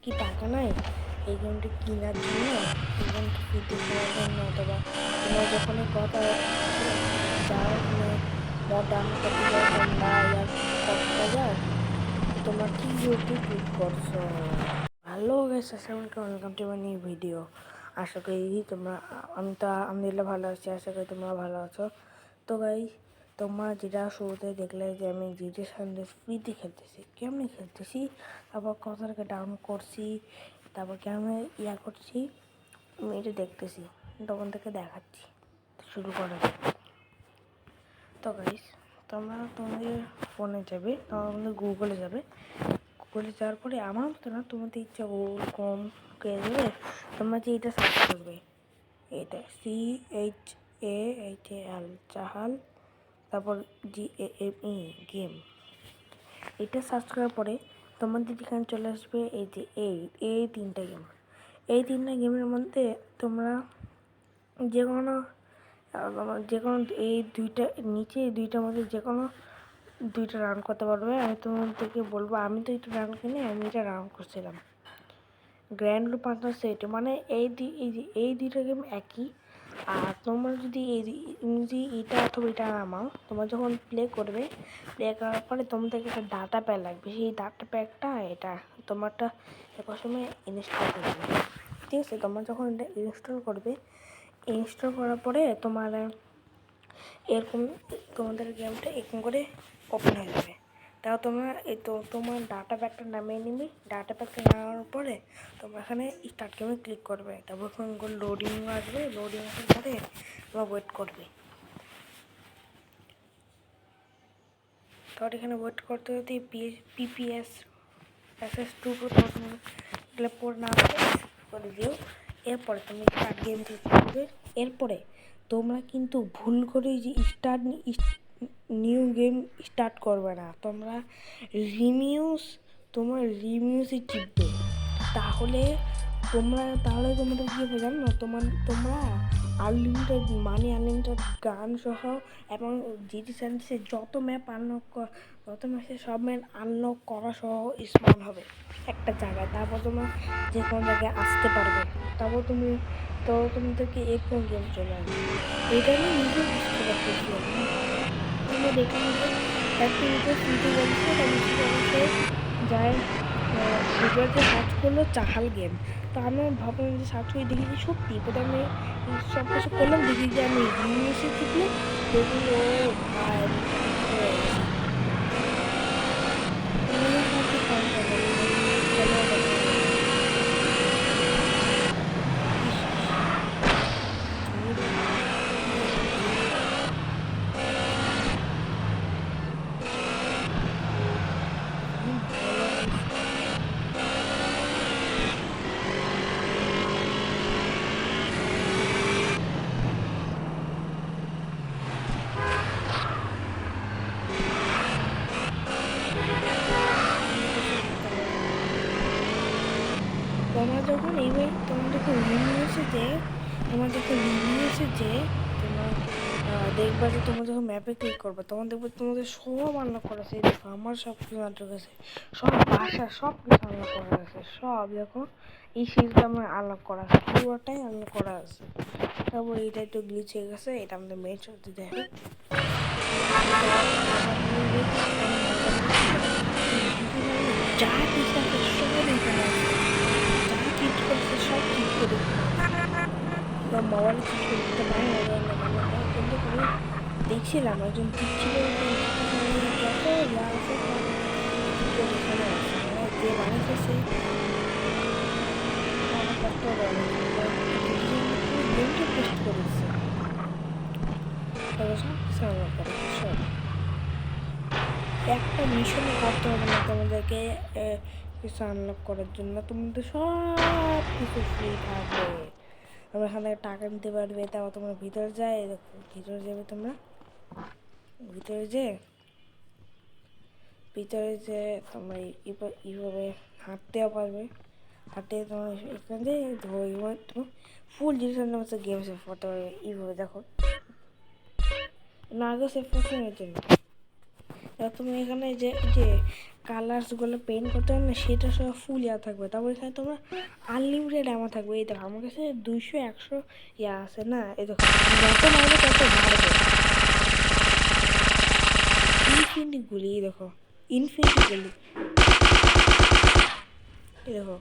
কি টাকা নাই এই গেমটি কেনার জন্য, এই গেমটি ফ্রিতে খেলার জন্য, অথবা তোমরা যখন কথা যাও মড ডাউনলোড করতে যাও তোমরা করতে যাও, তোমরা ঠিক ভিডিওটি ক্লিক করছো। হ্যালো গাইস, আসসালামু আলাইকুম, welcome to my new video. আশা করি তোমরা, আমি তো আলহামদুলিল্লাহ ভালো আছি, আশা করি তোমরা ভালো আছো। তো গাইস, তোমরা যেটা শুরুতে দেখলে যে আমি জিটি সানডেস ফ্রিতে খেলতেছি, কেমনি খেলতেছি, তারপর কথাটাকে ডাউনলোড করছি, তারপর কেমন করছি, আমি এটা দেখতেছি, তখন থেকে দেখাচ্ছি। শুরু করা যাক। তো গাইস, তোমরা তোমাদের ফোনে যাবে, তোমাদের গুগলে যাবে, গুগলে যাওয়ার পরে আমার মতো না, তোমাদের ইচ্ছা গুগল কম কে যাবে, তোমরা যে এটা সার্চ করবে, এটা CHAHAL চাহাল, তারপর GAME গেম, এটা সার্চ করার পরে তোমাদের এখানে চলে আসবে এই যে এই তিনটা গেম। এই তিনটা গেমের মধ্যে তোমরা যে কোনো এই দুইটা নিচে এই দুইটার মধ্যে যে কোনো দুইটা রান করতে পারবে। আমি তোমাদেরকে বলবো, আমি তো এটা রান কিনে আমি এটা রান করছিলাম গ্র্যান্ড পার্টনার সেট, মানে এই দুইটা গেম একই। আর তোমরা যদি এটা অথবা এটা নামাও, তোমরা যখন প্লে করবে, প্লে করার পরে তোমাদেরকে একটা ডাটা প্যাক লাগবে, সেই ডাটা প্যাকটা এটা তোমারটা একবার সময় ইনস্টল করবে। ঠিক আছে, তোমরা যখন এটা ইনস্টল করবে, ইনস্টল করার পরে তোমার এরকম তোমাদের গেমটা এরকম করে ওপেন হয়ে যাবে। তাও তোমরা তোমার ডাটা প্যাকটা নামিয়ে নিবে। ডাটা প্যাকটা নেওয়ার পরে তোমরা এখানে স্টার্ট গেমে ক্লিক করবে, তারপর ওখানে লোডিং আসবে, লোডিং আসার পরে তোমরা ওয়েট করবে। তারপর এখানে ওয়েট করতে হতে PPS SS2 পরে না করে দিও। এরপরে তুমি স্টার্ট গেম ক্লিক করবে। এরপরে তোমরা কিন্তু ভুল করে যে নিউ গেম স্টার্ট করবে না, তোমরা রিমিউসে টিপবে। তাহলে তোমাদের কী হবে জানো না, তোমরা আনলিমিটেড গান সহ এবং জিটি স্যান্ডসে যত ম্যাপ সব ম্যাপ আনলক করা সহ স্মল হবে একটা জায়গায়। তারপর তোমরা যে কোনো জায়গায় আসতে পারবে। তারপর তোমাদেরকে এরকম গেম চলে আসবে। এটা আমি নিজেও বুঝতে পারতেছি। তোমরা দেখে নিতে একটা শুনতে বলছে, যায় গুগলতে সার্চ করলো চাহাল গেম। তো আমি ভাবলাম যে সার্চ করে দেখি যে সত্যি, প্রথমে সব কিছু করলাম, দেখি যে আমি ইংলিশে টিপলে দেখি ও ভাই তোমরা যখন রিভিউসে যে তোমরা দেখবা যে তোমরা যখন ম্যাপে ক্লিক করবে, তখন দেখবে তোমাদের সব আনলক করা আছে। দেখো আমার সব কিছু আনলক আছে, সব ভাষা সব কিছু আনলক করা আছে, সব দেখো এই সিরিজটা আমার আনলক করা আছে, পুরোটাই আনলক করা আছে। তারপর এইটা একটু গ্লিচ হয়ে গেছে, এটা আমাদের মেন সত্যি দেখো যা কিছু আছে সব এখানে আছে, যা ক্লিক করছে সব ক্লিক করে বা মোবাইলে ক্লিক করে দিতে পারে। কিন্তু আমি দেখছিলাম একজন টিপছিল, যত যা আছে এখানে আছে, মানে যে বানিয়েছে সে অনেক কষ্ট গেমটা পোস্ট করেছে, সব একটা মিশনে করতে হবে না তোমাদেরকে কিছু আনলক করার জন্য, তোমাদের সব কিছু ফ্রি থাকবে। তোমরা এখান থেকে টাকা নিতে পারবে। তারপর তোমরা ভিতরে যায়, ভিতরে যাবে, তোমরা ভিতরে যে তোমরা এইভাবে হাঁটতেও পারবে, হাঁটতে তোমার এখান থেকে তোমার ফুল জিনিস গেম সেভ করতে পারবে। এইভাবে দেখো না, আগে সেভ করছে এর জন্য তুমি এখানে যে যে কালার্সগুলো পেন্ট করতে হবে না সেটা সব ফুল ইয়া থাকবে। তারপর এখানে তোমরা আনলিমিটেড অ্যামো থাকবে। এই দেখো আমার কাছে 200-100 ইয়া আছে না, এই দেখো যত মারবে তত বাড়বে। ইনফিনিটি গুলি, এই দেখো ইনফিনিটি গুলি, এই দেখো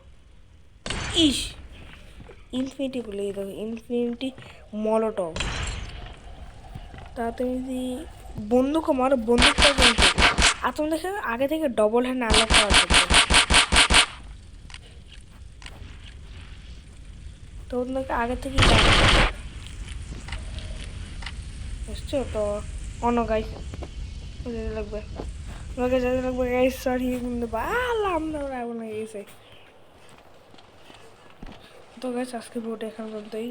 ইস ইনফিনিটি গুলি, এই দেখো ইনফিনিটি মলোটভ। তা তুমি যদি বন্দুকও মারো বন্দুকটা কিন্তু, আর তুমি দেখো আগে থেকে ডবল হ্যান্ড আনলক করা যাবে। তো তোমাকে আগে থেকেই বুঝছো তো। অন্য গাইস যেতে লাগবে, তোমাকে যেতে লাগবে গাইস। সরি কিন্তু বালাম না ওরা এমন হয়ে গেছে। তো গাইস আজকে ভিডিওটা এখান পর্যন্তই।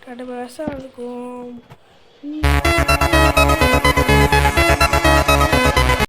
টাটা বাই, আসসালামু আলাইকুম।